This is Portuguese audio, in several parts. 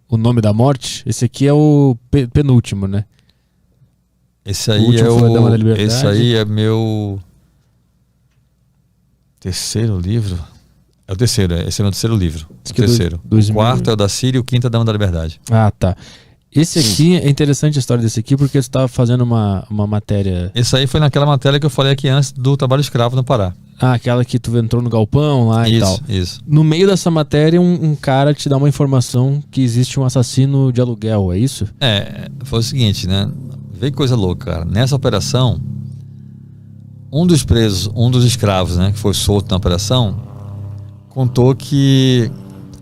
O Nome da Morte? Esse aqui é o penúltimo, né? Esse aí esse aí é meu terceiro livro. É o terceiro, esse é meu terceiro livro. O terceiro. O quarto é o da Síria e o quinto é da Dama da Liberdade. Ah, tá. Esse aqui, é interessante a história desse aqui, porque você estava fazendo uma matéria... Esse aí foi naquela matéria que eu falei aqui antes do trabalho escravo no Pará. Ah, aquela que tu entrou no galpão lá e tal. Isso. No meio dessa matéria, um cara te dá uma informação que existe um assassino de aluguel, é isso? Foi o seguinte, né? Vê que coisa louca, cara. Nessa operação, um dos presos, um dos escravos, né, que foi solto na operação, contou que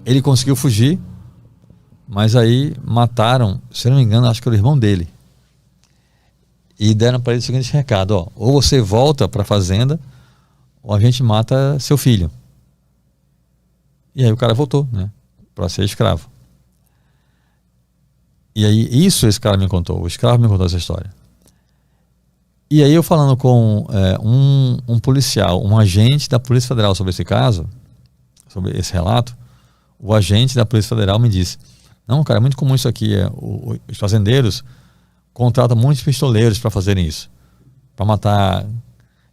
ele conseguiu fugir, mas aí mataram, se eu não me engano, acho que era o irmão dele. E deram para ele o seguinte recado, ó: ou você volta para a fazenda, ou a gente mata seu filho. E aí o cara voltou, né, para ser escravo. E aí esse cara me contou, o escravo me contou essa história. E aí eu falando com um policial, um agente da Polícia Federal sobre esse caso, sobre esse relato, o agente da Polícia Federal me disse: não, cara, é muito comum isso aqui, os fazendeiros contratam muitos pistoleiros para fazerem isso, para matar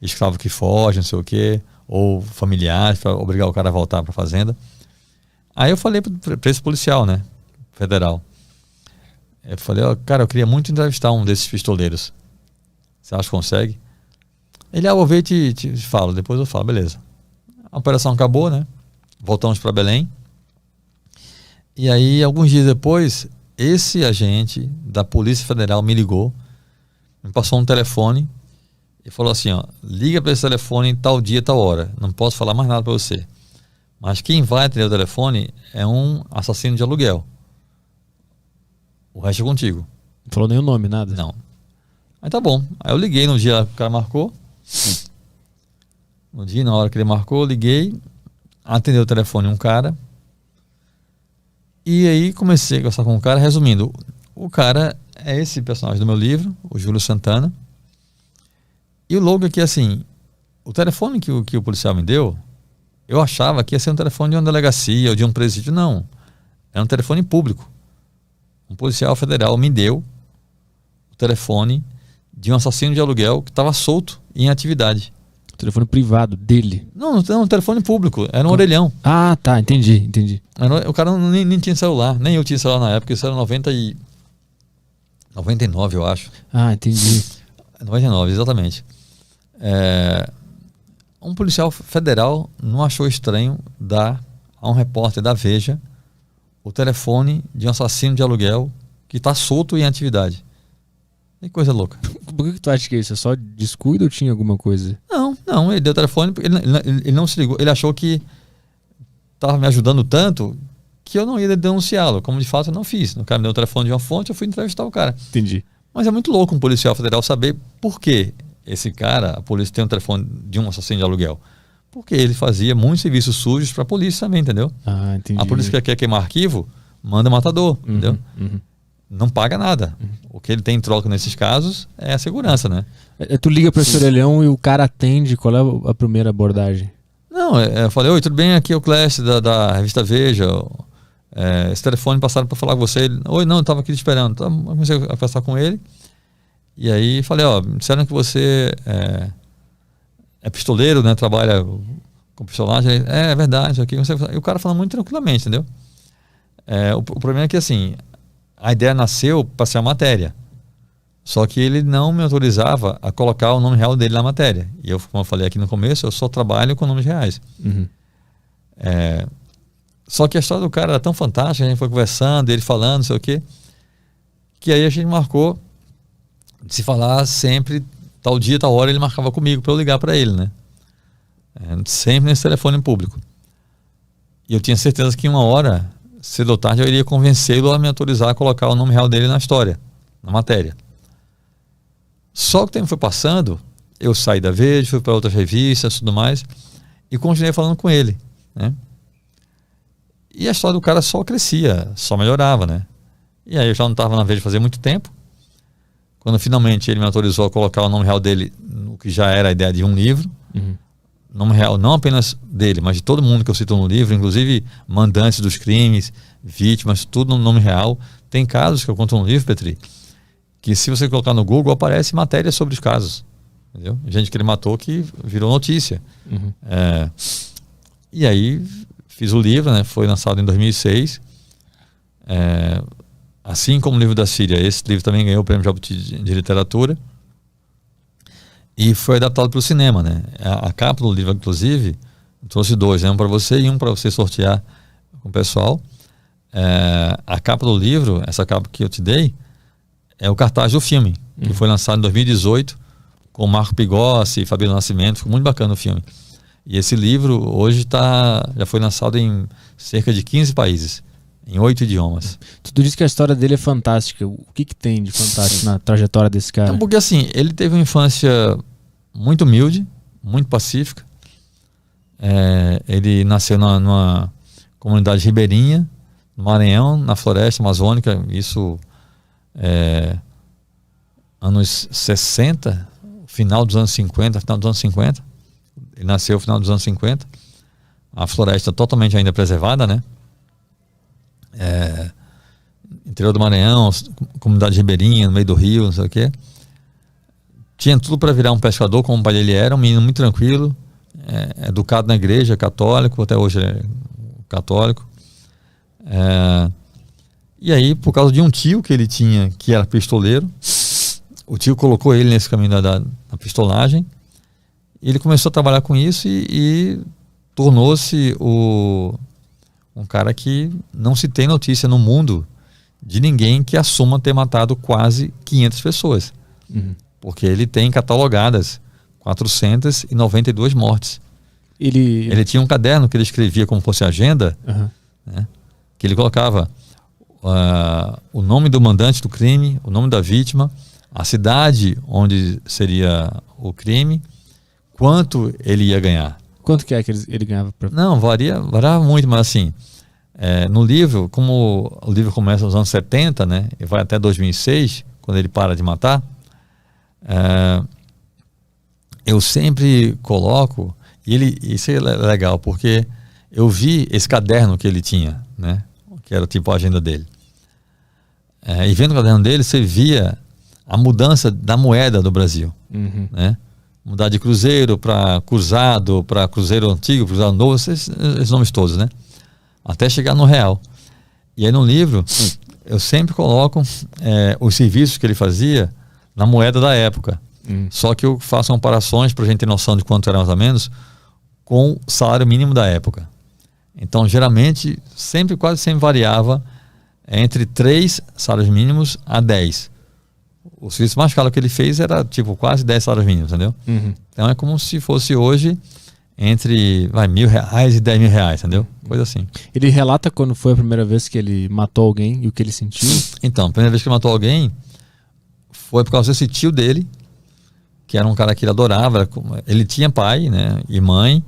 escravo que foge, não sei o quê, ou familiares, para obrigar o cara a voltar para a fazenda. Aí eu falei para esse policial, né, federal, eu falei: ó, cara, eu queria muito entrevistar um desses pistoleiros, você acha que consegue? Ele: eu vou ver e te falo, depois eu falo. Beleza. A operação acabou, né, voltamos para Belém. E aí, alguns dias depois, esse agente da Polícia Federal me ligou, me passou um telefone e falou assim: ó, liga para esse telefone em tal dia, tal hora. Não posso falar mais nada para você, mas quem vai atender o telefone é um assassino de aluguel. O resto é contigo. Não falou nem o nome, nada? Não. Aí tá bom. Aí eu liguei no dia que o cara marcou. No dia, na hora que ele marcou, eu liguei, atendeu o telefone um cara. E aí comecei a conversar com o cara. Resumindo, o cara é esse personagem do meu livro, o Júlio Santana. E o logo aqui, assim, o telefone que o policial me deu, eu achava que ia ser um telefone de uma delegacia ou de um presídio. Não, é um telefone público. Um policial federal me deu o telefone de um assassino de aluguel que estava solto em atividade. Telefone privado dele? Não, um telefone público, era um orelhão. Ah, tá, entendi. O cara nem tinha celular, nem eu tinha celular na época, isso era 99, eu acho. Ah, entendi. 99, exatamente. Um policial federal não achou estranho dar a um repórter da Veja o telefone de um assassino de aluguel que está solto em atividade. Que coisa louca. Por que tu acha que é isso? É só descuido ou tinha alguma coisa? Não, ele deu o telefone, ele não se ligou, ele achou que estava me ajudando tanto que eu não ia denunciá-lo, como de fato eu não fiz. O cara me deu o telefone de uma fonte, eu fui entrevistar o cara. Entendi. Mas é muito louco um policial federal saber por que esse cara, a polícia tem um telefone de um assassino de aluguel. Porque ele fazia muitos serviços sujos para a polícia também, entendeu? Ah, entendi. A polícia que quer queimar arquivo, manda matador, entendeu? Não paga nada. O que ele tem em troca nesses casos é a segurança, né? Tu liga para esse orelhão e o cara atende. Qual é a primeira abordagem? Não, eu falei: oi, tudo bem? Aqui é o Clécio da revista Veja. Esse telefone passaram para falar com você. Oi, não, eu estava aqui te esperando. Então, comecei a conversar com ele. E aí falei: ó, me disseram que você é pistoleiro, né? Trabalha com pistolagem. É verdade. Aqui. E o cara falando muito tranquilamente, entendeu? O problema é que, assim, a ideia nasceu para ser uma matéria. Só que ele não me autorizava a colocar o nome real dele na matéria. E eu, como eu falei aqui no começo, eu só trabalho com nomes reais. Só que a história do cara era tão fantástica, a gente foi conversando, ele falando, não sei o quê, que aí a gente marcou de se falar sempre, tal dia, tal hora, ele marcava comigo para eu ligar para ele, né? Sempre nesse telefone público. E eu tinha certeza que uma hora, cedo ou tarde, eu iria convencê-lo a me autorizar a colocar o nome real dele na história, na matéria. Só que o tempo foi passando, eu saí da Veja, fui para outras revistas e tudo mais, e continuei falando com ele, né? E a história do cara só crescia, só melhorava, né? E aí eu já não estava na Veja fazia muito tempo. Quando finalmente ele me autorizou a colocar o nome real dele no que já era a ideia de um livro, nome real, não apenas dele, mas de todo mundo que eu cito no livro, inclusive mandantes dos crimes, vítimas, tudo no nome real. Tem casos que eu conto no livro, Petri, que se você colocar no Google, aparece matéria sobre os casos. Entendeu? Gente que ele matou que virou notícia. Uhum. E aí fiz o livro, né? Foi lançado em 2006. Assim como o livro da Síria, esse livro também ganhou o prêmio Jabuti de literatura e foi adaptado para o cinema, né? A capa do livro, inclusive, eu trouxe dois, né? Um para você e um para você sortear com o pessoal. A capa do livro, essa capa que eu te dei, é o cartaz do filme, que foi lançado em 2018 com Marco Pigossi e Fabíola Nascimento. Ficou muito bacana o filme. E esse livro hoje já foi lançado em cerca de 15 países, em 8 idiomas. Tu disse que a história dele é fantástica. O que tem de fantástico na trajetória desse cara? Então, porque assim, ele teve uma infância muito humilde, muito pacífica. Ele nasceu numa comunidade ribeirinha, no Maranhão, na floresta amazônica, isso anos 60, final dos anos 50, final dos anos 50. Ele nasceu no final dos anos 50. A floresta totalmente ainda preservada, né? Interior do Maranhão, comunidade ribeirinha, no meio do rio, não sei o quê. Tinha tudo para virar um pescador, como o pai dele era, um menino muito tranquilo, educado na igreja, católico, até hoje é católico. E aí, por causa de um tio que ele tinha, que era pistoleiro, o tio colocou ele nesse caminho da pistolagem, e ele começou a trabalhar com isso e tornou-se um cara que não se tem notícia no mundo de ninguém que assuma ter matado quase 500 pessoas. Uhum. Porque ele tem catalogadas 492 mortes. Ele tinha um caderno que ele escrevia como fosse agenda, né, que ele colocava o nome do mandante do crime, o nome da vítima, a cidade onde seria o crime, quanto ele ia ganhar. Quanto que ele ganhava? Não, variava muito, mas assim, no livro, como o livro começa nos anos 70, né, e vai até 2006, quando ele para de matar, eu sempre coloco, isso é legal, porque eu vi esse caderno que ele tinha, né, que era tipo a agenda dele. E vendo o caderno dele, você via a mudança da moeda do Brasil, né? Mudar de cruzeiro para cruzado, para cruzeiro antigo, cruzado novo, esses nomes todos, né? Até chegar no real. E aí no livro, eu sempre coloco os serviços que ele fazia na moeda da época. Só que eu faço comparações para a gente ter noção de quanto era mais ou menos com o salário mínimo da época. Então, geralmente, quase sempre variava entre 3 salários mínimos a 10. O serviço mais caro que ele fez era tipo quase 10 salários mínimos, entendeu? Então é como se fosse hoje entre R$1.000 e R$10.000, entendeu? Coisa assim. Ele relata quando foi a primeira vez que ele matou alguém e o que ele sentiu? Então, a primeira vez que ele matou alguém foi por causa desse tio dele, que era um cara que ele adorava. Ele tinha pai, né, e mãe,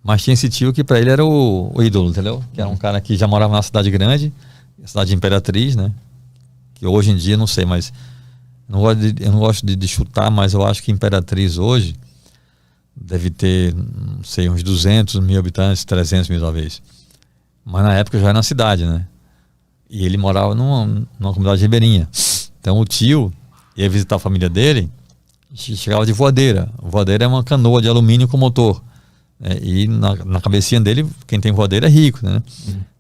mas tinha esse tio que para ele era o ídolo, entendeu? Que era um cara que já morava na cidade grande, cidade de Imperatriz, né? Que hoje em dia, não sei, mas eu não gosto de chutar, mas eu acho que Imperatriz hoje deve ter, não sei, uns 200 mil habitantes, 300 mil talvez. Mas na época já era na cidade, né? E ele morava numa comunidade ribeirinha. Então o tio ia visitar a família dele, chegava de voadeira. Voadeira é uma canoa de alumínio com motor. E na cabecinha dele, quem tem voadeira é rico, né?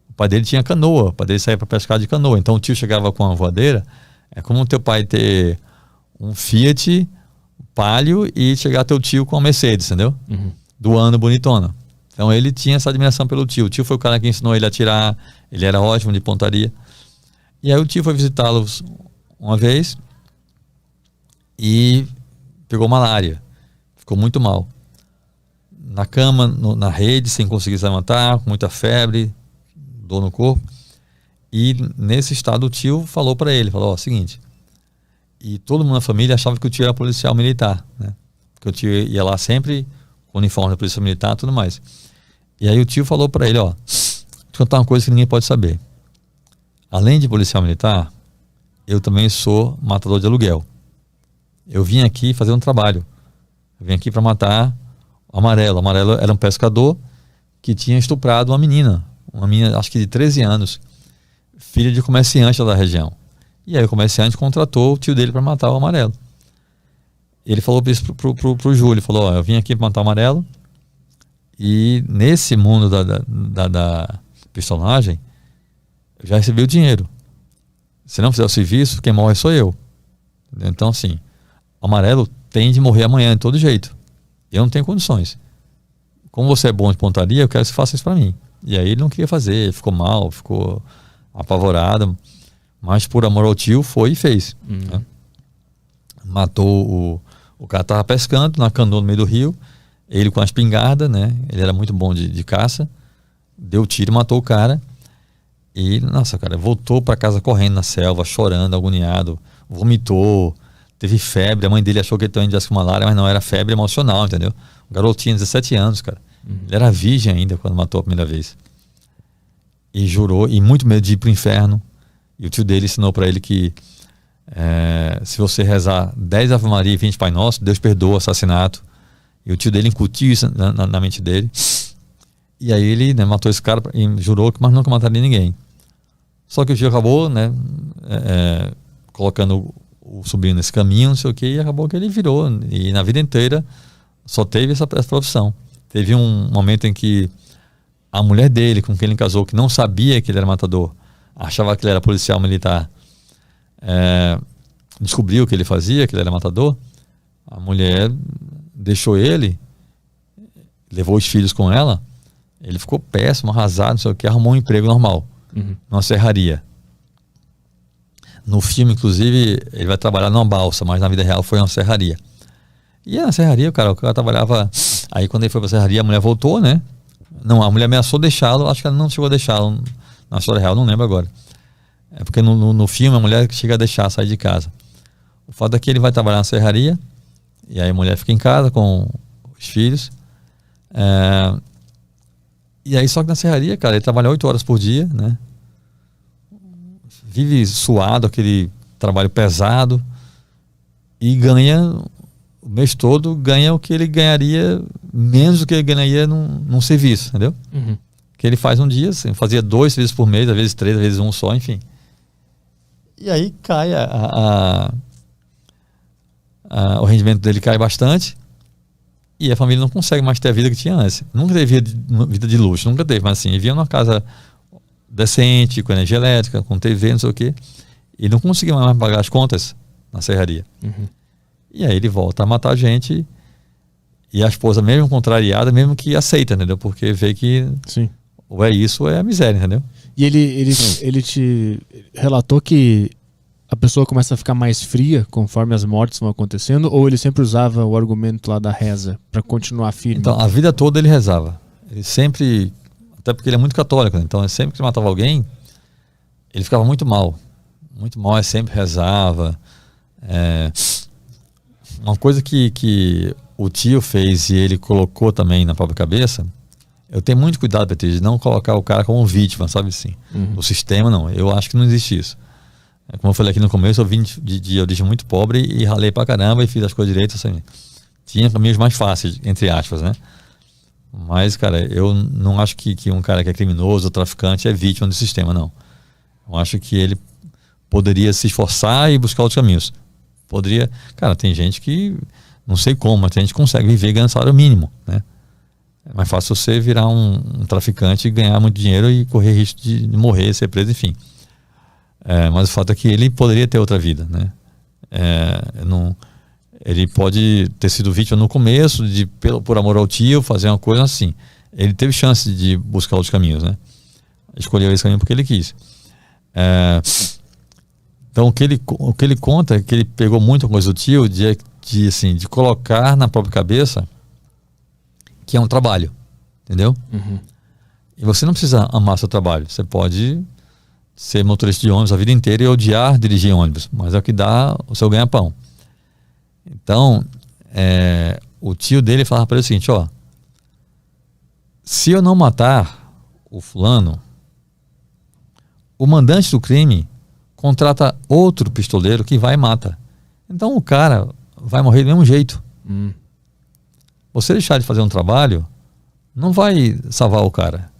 O pai dele tinha canoa, o pai dele saía para pescar de canoa. Então o tio chegava com a voadeira. É como o teu pai ter um Fiat Palio e chegar teu tio com a Mercedes, entendeu? Do ano bonitona. Então ele tinha essa admiração pelo tio. O tio foi o cara que ensinou ele a atirar, ele era ótimo de pontaria. E aí o tio foi visitá-los uma vez e pegou malária. Ficou muito mal. Na cama, na rede, sem conseguir se levantar, com muita febre, dor no corpo. E nesse estado o tio falou para ele, falou, seguinte, e todo mundo na família achava que o tio era policial militar, né? Porque o tio ia lá sempre com o uniforme da polícia militar e tudo mais. E aí o tio falou para ele, vou te contar uma coisa que ninguém pode saber. Além de policial militar, eu também sou matador de aluguel. Eu vim aqui fazer um trabalho. Eu vim aqui para matar Amarelo. Amarelo era um pescador que tinha estuprado uma menina, acho que de 13 anos, filha de comerciante lá da região. E aí o comerciante contratou o tio dele para matar o Amarelo. Ele falou isso pro Júlio, ele falou, eu vim aqui para matar o Amarelo, e nesse mundo da pistolagem, eu já recebi o dinheiro. Se não fizer o serviço, quem morre sou eu. Então, assim, o Amarelo tem de morrer amanhã de todo jeito. Eu não tenho condições. Como você é bom de pontaria, eu quero que você faça isso para mim. E aí ele não queria fazer, ele ficou mal, ficou apavorado, mas por amor ao tio foi e fez. Né? Matou o cara, tava pescando na canoa no meio do rio, ele com a espingarda, né? Ele era muito bom de caça, deu tiro, matou o cara. E, nossa, cara, voltou para casa correndo na selva, chorando, agoniado, vomitou, teve febre. A mãe dele achou que ele tinha com malária, mas não, era febre emocional, entendeu? O garoto tinha 17 anos, cara. Ele era virgem ainda quando matou a primeira vez. E jurou, e muito medo de ir pro inferno. E o tio dele ensinou para ele que se você rezar 10 Ave Maria e 20 Pai Nosso, Deus perdoa o assassinato. E o tio dele incutiu isso na mente dele. E aí ele, né, matou esse cara e jurou que mais nunca mataria ninguém. Só que o tio acabou, né, colocando o sobrinho nesse caminho, não sei o que, e acabou que ele virou. E na vida inteira só teve essa profissão. Teve um momento em que a mulher dele, com quem ele casou, que não sabia que ele era matador, achava que ele era policial militar, descobriu o que ele fazia, que ele era matador. A mulher deixou ele, levou os filhos com ela. Ele ficou péssimo, arrasado, não sei o que, arrumou um emprego normal, numa serraria. No filme, inclusive, ele vai trabalhar numa balsa, mas na vida real foi uma serraria. E na serraria, o cara trabalhava. Aí quando ele foi pra serraria, a mulher voltou, né? Não, a mulher ameaçou deixá-lo, acho que ela não chegou a deixá-lo na história real, não lembro agora. É porque no filme a mulher chega a deixar sair de casa. O fato é que ele vai trabalhar na serraria, e aí a mulher fica em casa com os filhos. E aí só que na serraria, cara, ele trabalha 8 horas por dia, né? Vive suado, aquele trabalho pesado, e ganha o mês todo, ganha o que ele ganharia, menos do que ele ganharia num serviço, entendeu? Que ele faz um dia, assim, fazia 2 serviços por mês, às vezes 3, às vezes 1 só, enfim. E aí cai o rendimento dele cai bastante, e a família não consegue mais ter a vida que tinha antes. Nunca teve vida de luxo, nunca teve, mas assim, vivia numa casa decente, com energia elétrica, com TV, não sei o quê, e não conseguia mais pagar as contas na serraria. E aí ele volta a matar gente, e a esposa, mesmo contrariada, mesmo que aceita, entendeu? Porque vê que Sim. ou é isso ou é a miséria, entendeu? E ele te relatou que a pessoa começa a ficar mais fria conforme as mortes vão acontecendo, ou ele sempre usava o argumento lá da reza para continuar firme? Então, a vida toda ele rezava. Ele sempre, até porque ele é muito católico, né? Então sempre que matava alguém, ele ficava muito mal. Muito mal, ele sempre rezava. Uma coisa que o tio fez e ele colocou também na própria cabeça, eu tenho muito cuidado, Petri, de não colocar o cara como vítima, sabe assim? O sistema, não. Eu acho que não existe isso. Como eu falei aqui no começo, eu vim de origem muito pobre e ralei pra caramba e fiz as coisas direitas, assim. Tinha caminhos mais fáceis, entre aspas, né? Mas, cara, eu não acho que um cara que é criminoso ou traficante é vítima do sistema, não. Eu acho que ele poderia se esforçar e buscar outros caminhos. Poderia... Cara, tem gente que, não sei como, mas tem gente que consegue viver ganhando salário mínimo, né? É mais fácil você virar um traficante e ganhar muito dinheiro e correr risco de morrer, ser preso, enfim. Mas o fato é que ele poderia ter outra vida, né? Ele pode ter sido vítima no começo, por amor ao tio, fazer uma coisa assim. Ele teve chance de buscar outros caminhos, né? Escolheu esse caminho porque ele quis. Então o que ele conta é que ele pegou muita coisa do tio de colocar na própria cabeça que é um trabalho, entendeu? E você não precisa amar seu trabalho. Você pode ser motorista de ônibus a vida inteira e odiar dirigir ônibus, mas é o que dá o seu ganha-pão. Então, o tio dele falava para ele o seguinte, ó, se eu não matar o fulano, o mandante do crime contrata outro pistoleiro que vai e mata. Então o cara vai morrer do mesmo jeito. você deixar de fazer um trabalho não vai salvar o cara.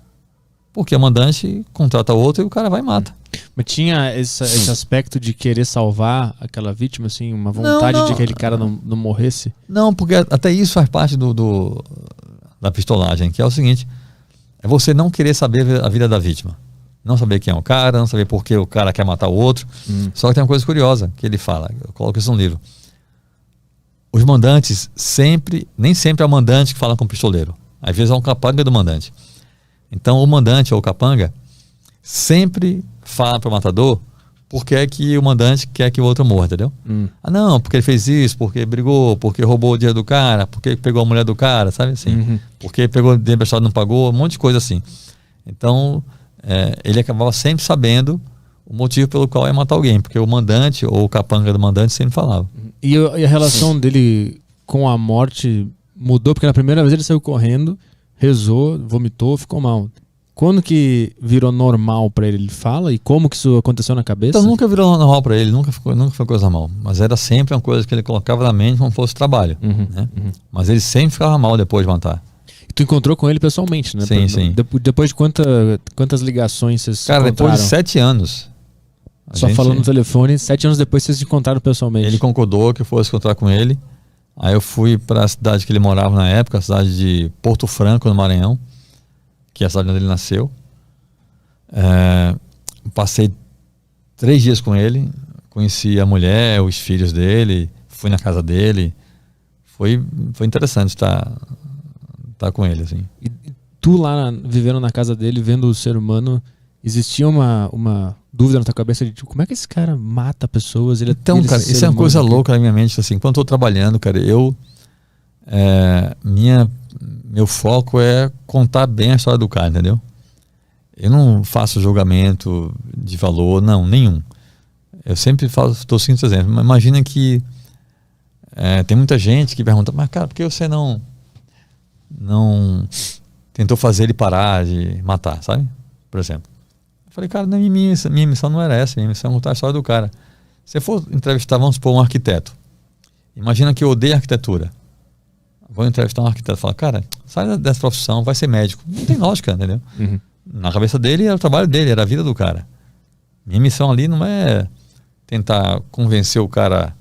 Porque o mandante contrata outro e o cara vai e mata. Mas tinha esse aspecto de querer salvar aquela vítima, assim, uma vontade de que aquele cara não morresse? Não, porque até isso faz parte da pistolagem, que é o seguinte, é você não querer saber a vida da vítima. Não saber quem é o cara, não saber por que o cara quer matar o outro. Só que tem uma coisa curiosa que ele fala, eu coloco isso no livro. Os mandantes nem sempre é o mandante que fala com o pistoleiro. Às vezes é um capanga do mandante. Então o mandante ou o capanga sempre fala para o matador por que é que o mandante quer que o outro morra, entendeu? Ah, não, porque ele fez isso, porque brigou, porque roubou o dinheiro do cara, porque pegou a mulher do cara, sabe assim? Porque pegou o dinheiro emprestado e não pagou, um monte de coisa assim. Então, ele acabava sempre sabendo o motivo pelo qual ia matar alguém, porque o mandante ou o capanga do mandante sempre falava. E a relação dele com a morte mudou, porque na primeira vez ele saiu correndo, rezou, vomitou, ficou mal. Quando que virou normal pra ele? Ele fala? E como que isso aconteceu na cabeça? Então nunca virou normal pra ele, nunca foi coisa mal. Mas era sempre uma coisa que ele colocava na mente como fosse trabalho. Né? Mas ele sempre ficava mal depois de matar. E tu encontrou com ele pessoalmente, né? Sim. Depois de quantas ligações vocês se encontraram? Depois de 7 anos. Falando no telefone, 7 anos depois vocês se encontraram pessoalmente. Ele concordou que eu fosse encontrar com ele. Aí eu fui para a cidade que ele morava na época, a cidade de Porto Franco, no Maranhão, que é a cidade onde ele nasceu. Passei 3 dias com ele, conheci a mulher, os filhos dele, fui na casa dele. Foi interessante estar com ele, assim. E tu lá vivendo na casa dele, vendo o ser humano, existia uma dúvida na tua cabeça de tipo, como é que esse cara mata pessoas? Então, cara, isso é uma coisa louca na minha mente, assim, quando eu tô trabalhando, cara, meu foco é contar bem a história do cara, entendeu? Eu não faço julgamento de valor, não, nenhum. Eu sempre estou seguindo esse exemplo. Imagina que tem muita gente que pergunta, mas cara, por que você não tentou fazer ele parar de matar, sabe? Por exemplo. Eu falei, cara, minha missão não era essa, minha missão é contar a história do cara. Se eu for entrevistar, vamos supor, um arquiteto. Imagina que eu odeio arquitetura. Vou entrevistar um arquiteto e falar, cara, sai dessa profissão, vai ser médico. Não tem lógica, entendeu? Na cabeça dele era o trabalho dele, era a vida do cara. Minha missão ali não é tentar convencer o cara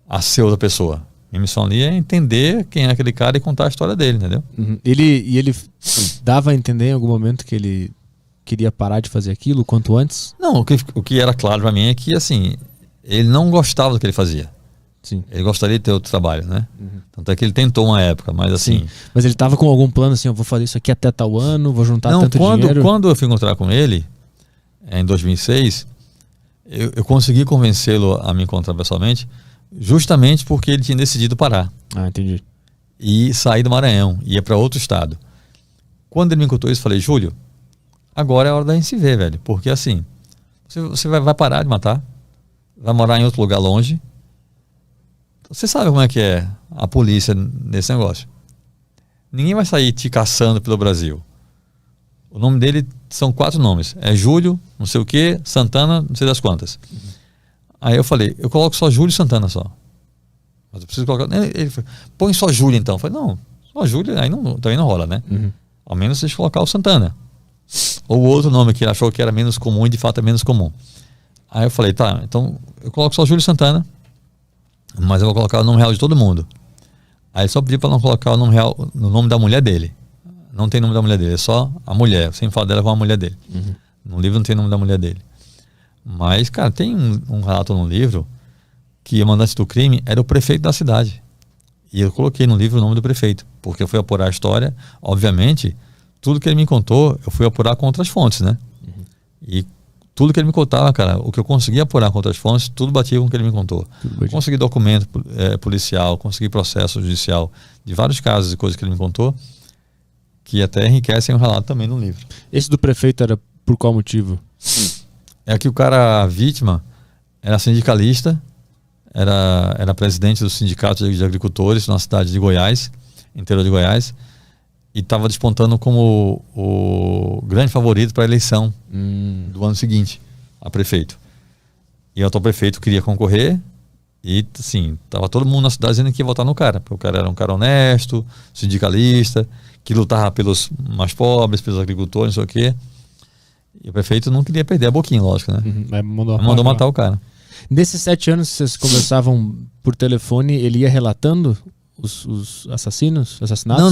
a ser outra pessoa. Minha missão ali é entender quem é aquele cara e contar a história dele, entendeu? Ele dava a entender em algum momento que ele queria parar de fazer aquilo quanto antes? Não, o que era claro pra mim é que, assim, ele não gostava do que ele fazia. Sim. Ele gostaria de ter outro trabalho, né? Tanto é que ele tentou uma época, mas assim... Sim. Mas ele tava com algum plano assim, eu vou fazer isso aqui até tal ano, vou juntar tanto dinheiro? Quando eu fui encontrar com ele, em 2006, eu consegui convencê-lo a me encontrar pessoalmente, justamente porque ele tinha decidido parar. Ah, entendi. E sair do Maranhão, ia para outro estado. Quando ele me encontrou isso, eu falei, Júlio, agora é a hora da gente se ver, velho. Porque assim, você vai parar de matar, vai morar em outro lugar longe. Você sabe como é que é a polícia nesse negócio. Ninguém vai sair te caçando pelo Brasil. O nome dele são 4 nomes. É Júlio, não sei o que, Santana, não sei das quantas. Aí eu falei, eu coloco só Júlio e Santana só. Mas eu preciso colocar... Ele falou, põe só Júlio então. Eu falei, não, só Júlio aí também não rola, né? Ao menos deixa eu colocar o Santana. Ou outro nome que ele achou que era menos comum e de fato é menos comum. Aí eu falei, tá, então eu coloco só Júlio Santana, mas eu vou colocar o nome real de todo mundo. Aí ele só pediu para não colocar o nome real no nome da mulher dele. Não tem nome da mulher dele, é só a mulher. Eu sempre falo dela com a mulher dele. No livro não tem nome da mulher dele. Mas, cara, tem um relato no livro que o mandante do crime era o prefeito da cidade. E eu coloquei no livro o nome do prefeito, porque eu fui apurar a história. Obviamente, tudo que ele me contou, eu fui apurar com outras fontes, né? E tudo que ele me contava, cara, o que eu consegui apurar com outras fontes, tudo batia com o que ele me contou. Consegui documento policial, consegui processo judicial de vários casos e coisas que ele me contou, que até enriquecem o relato também no livro. Esse do prefeito era por qual motivo? É que o cara, a vítima, era sindicalista, era presidente do sindicato de agricultores na cidade de Goiás, interior de Goiás, e estava despontando como o grande favorito para a eleição do ano seguinte a prefeito. E o atual prefeito queria concorrer E, assim, tava todo mundo na cidade dizendo que ia votar no cara, porque o cara era um cara honesto, sindicalista, que lutava pelos mais pobres, pelos agricultores, não sei o quê. E o prefeito não queria perder a boquinha, lógico, né? Mandou matar o cara. Nesses 7 anos que vocês conversavam por telefone, ele ia relatando os assassinatos?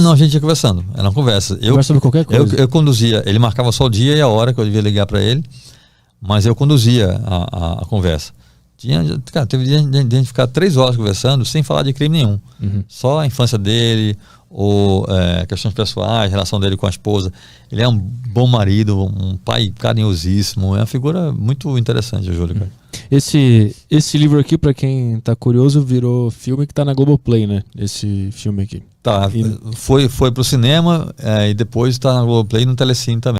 Não, a gente ia conversando. Era uma conversa. Conversa sobre qualquer coisa. Eu conduzia. Ele marcava só o dia e a hora que eu devia ligar para ele, mas eu conduzia a conversa. Teve dia de a gente ficar 3 horas conversando sem falar de crime nenhum. Só a infância dele, ou questões pessoais, relação dele com a esposa. Ele é um bom marido, um pai carinhosíssimo. É uma figura muito interessante, Júlio. Cara. Esse livro aqui, para quem tá curioso, virou filme que tá na Globoplay, né? Esse filme aqui. Tá, foi pro cinema e depois tá na Globoplay e no Telecine também.